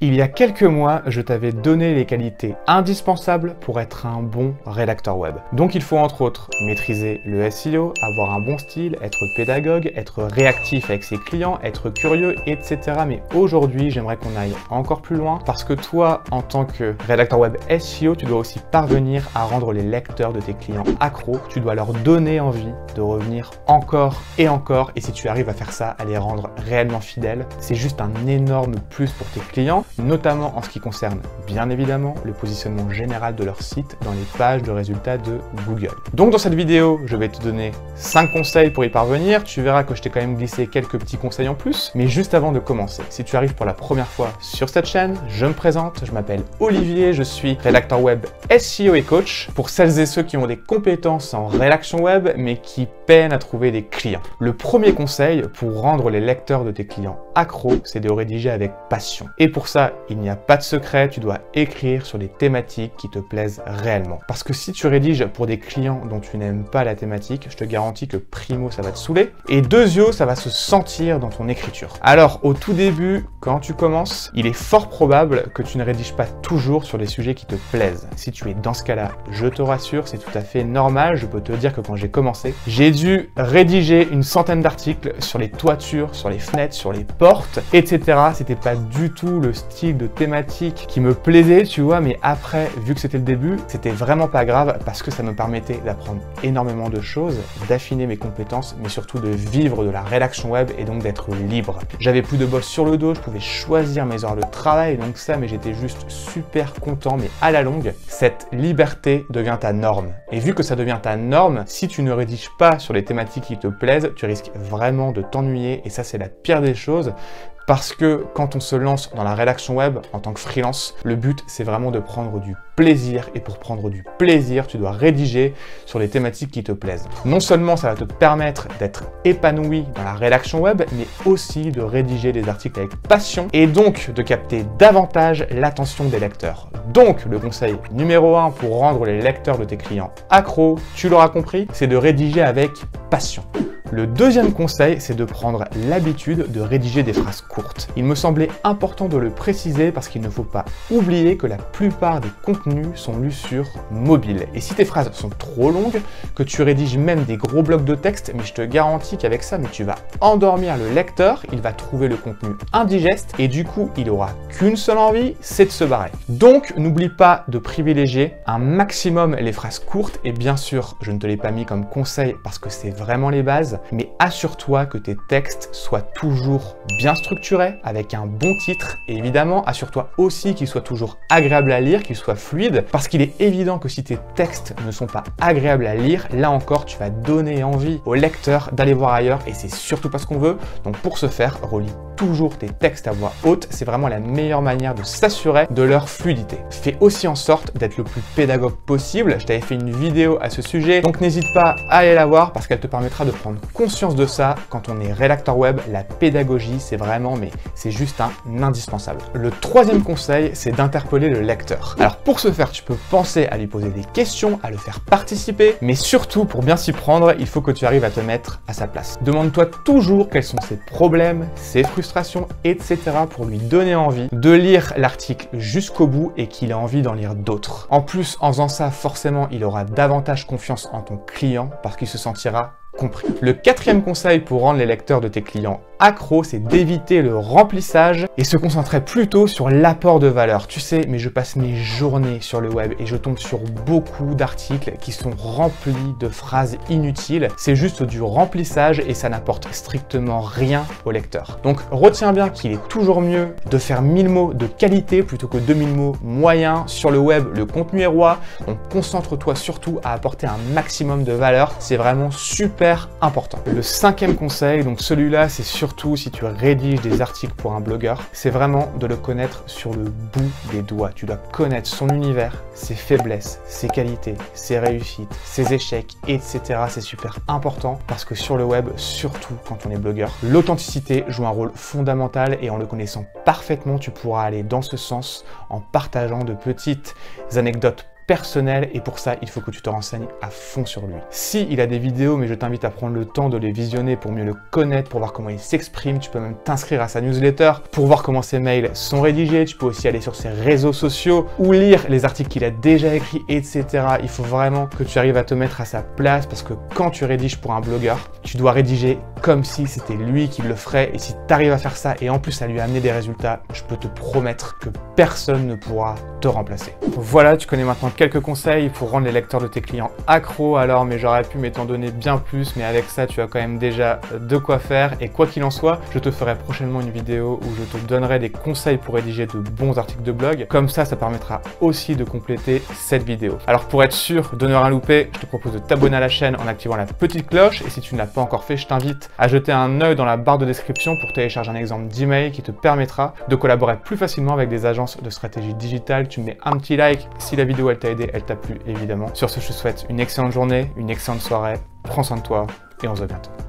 Il y a quelques mois, je t'avais donné les qualités indispensables pour être un bon rédacteur web. Donc il faut entre autres maîtriser le SEO, avoir un bon style, être pédagogue, être réactif avec ses clients, être curieux, etc. Mais aujourd'hui, j'aimerais qu'on aille encore plus loin parce que toi, en tant que rédacteur web SEO, tu dois aussi parvenir à rendre les lecteurs de tes clients accros. Tu dois leur donner envie de revenir encore et encore. Et si tu arrives à faire ça, à les rendre réellement fidèles, c'est juste un énorme plus pour tes clients, notamment en ce qui concerne bien évidemment le positionnement général de leur site dans les pages de résultats de Google. Donc dans cette vidéo, je vais te donner 5 conseils pour y parvenir. Tu verras que je t'ai quand même glissé quelques petits conseils en plus. Mais juste avant de commencer, si tu arrives pour la première fois sur cette chaîne, je me présente, je m'appelle Olivier, je suis rédacteur web SEO et coach pour celles et ceux qui ont des compétences en rédaction web mais qui peinent à trouver des clients. Le premier conseil pour rendre les lecteurs de tes clients accros, c'est de rédiger avec passion. Et pour ça, il n'y a pas de secret, tu dois écrire sur des thématiques qui te plaisent réellement. Parce que si tu rédiges pour des clients dont tu n'aimes pas la thématique, je te garantis que primo, ça va te saouler, et deuxio, ça va se sentir dans ton écriture. Alors, au tout début, quand tu commences, il est fort probable que tu ne rédiges pas toujours sur des sujets qui te plaisent. Si tu es dans ce cas-là, je te rassure, c'est tout à fait normal. Je peux te dire que quand j'ai commencé, j'ai dû rédiger une centaine d'articles sur les toitures, sur les fenêtres, sur les portes, etc. C'était pas du tout le style de thématique qui me plaisait, tu vois, mais après, vu que c'était le début, c'était vraiment pas grave parce que ça me permettait d'apprendre énormément de choses, d'affiner mes compétences, mais surtout de vivre de la rédaction web et donc d'être libre. J'avais plus de boss sur le dos, je pouvais choisir mes heures de travail, donc ça, mais j'étais juste super content, mais à la longue, cette liberté devient ta norme. Et vu que ça devient ta norme, si tu ne rédiges pas sur les thématiques qui te plaisent, tu risques vraiment de t'ennuyer et ça, c'est la pire des choses. Parce que quand on se lance dans la rédaction web en tant que freelance, le but c'est vraiment de prendre du plaisir et pour prendre du plaisir, tu dois rédiger sur les thématiques qui te plaisent. Non seulement ça va te permettre d'être épanoui dans la rédaction web, mais aussi de rédiger des articles avec passion et donc de capter davantage l'attention des lecteurs. Donc le conseil numéro 1 pour rendre les lecteurs de tes clients accros, tu l'auras compris, c'est de rédiger avec passion. Le deuxième conseil, c'est de prendre l'habitude de rédiger des phrases courtes. Il me semblait important de le préciser parce qu'il ne faut pas oublier que la plupart des contenus sont lus sur mobile. Et si tes phrases sont trop longues, que tu rédiges même des gros blocs de texte, mais je te garantis qu'avec ça, tu vas endormir le lecteur, il va trouver le contenu indigeste et du coup, il aura qu'une seule envie, c'est de se barrer. Donc, n'oublie pas de privilégier un maximum les phrases courtes et bien sûr, je ne te l'ai pas mis comme conseil parce que c'est vraiment les bases, mais assure-toi que tes textes soient toujours bien structurés, avec un bon titre, et évidemment, assure-toi aussi qu'ils soient toujours agréables à lire, qu'ils soient fluides, parce qu'il est évident que si tes textes ne sont pas agréables à lire, là encore, tu vas donner envie au lecteur d'aller voir ailleurs, et c'est surtout pas ce qu'on veut. Donc pour ce faire, relis toujours tes textes à voix haute, c'est vraiment la meilleure manière de s'assurer de leur fluidité. Fais aussi en sorte d'être le plus pédagogue possible, je t'avais fait une vidéo à ce sujet, donc n'hésite pas à aller la voir parce qu'elle te permettra de prendre conscience de ça. Quand on est rédacteur web, la pédagogie, c'est vraiment, mais c'est juste un indispensable. Le troisième conseil, c'est d'interpeller le lecteur. Alors pour ce faire, tu peux penser à lui poser des questions, à le faire participer, mais surtout pour bien s'y prendre, il faut que tu arrives à te mettre à sa place. Demande-toi toujours quels sont ses problèmes, ses frustrations, etc. pour lui donner envie de lire l'article jusqu'au bout et qu'il ait envie d'en lire d'autres. En plus, en faisant ça, forcément, il aura davantage confiance en ton client parce qu'il se sentira compris. Le quatrième conseil pour rendre les lecteurs de tes clients accros, c'est d'éviter le remplissage et se concentrer plutôt sur l'apport de valeur. Tu sais, mais je passe mes journées sur le web et je tombe sur beaucoup d'articles qui sont remplis de phrases inutiles. C'est juste du remplissage et ça n'apporte strictement rien au lecteur. Donc retiens bien qu'il est toujours mieux de faire 1000 mots de qualité plutôt que 2000 mots moyens. Sur le web, le contenu est roi, donc concentre-toi surtout à apporter un maximum de valeur. C'est vraiment super important. Le cinquième conseil, donc celui-là, c'est surtout si tu rédiges des articles pour un blogueur, c'est vraiment de le connaître sur le bout des doigts. Tu dois connaître son univers, ses faiblesses, ses qualités, ses réussites, ses échecs, etc. C'est super important parce que sur le web, surtout quand on est blogueur, l'authenticité joue un rôle fondamental et en le connaissant parfaitement, tu pourras aller dans ce sens en partageant de petites anecdotes personnel et pour ça, il faut que tu te renseignes à fond sur lui. Si il a des vidéos, mais je t'invite à prendre le temps de les visionner pour mieux le connaître, pour voir comment il s'exprime. Tu peux même t'inscrire à sa newsletter pour voir comment ses mails sont rédigés. Tu peux aussi aller sur ses réseaux sociaux ou lire les articles qu'il a déjà écrits, etc. Il faut vraiment que tu arrives à te mettre à sa place parce que quand tu rédiges pour un blogueur, tu dois rédiger comme si c'était lui qui le ferait et si tu arrives à faire ça et en plus à lui amener des résultats, je peux te promettre que personne ne pourra te remplacer. Voilà, tu connais maintenant quelques conseils pour rendre les lecteurs de tes clients accros alors, mais j'aurais pu t'en donner bien plus, mais avec ça tu as quand même déjà de quoi faire et quoi qu'il en soit, je te ferai prochainement une vidéo où je te donnerai des conseils pour rédiger de bons articles de blog. Comme ça permettra aussi de compléter cette vidéo. Alors pour être sûr de ne rien louper, je te propose de t'abonner à la chaîne en activant la petite cloche et si tu ne l'as pas encore fait, je t'invite à jeter un œil dans la barre de description pour télécharger un exemple d'email qui te permettra de collaborer plus facilement avec des agences de stratégie digitale. Tu mets un petit like si la vidéo elle t'a aidé, elle t'a plu évidemment. Sur ce, je te souhaite une excellente journée, une excellente soirée, prends soin de toi et on se voit bientôt.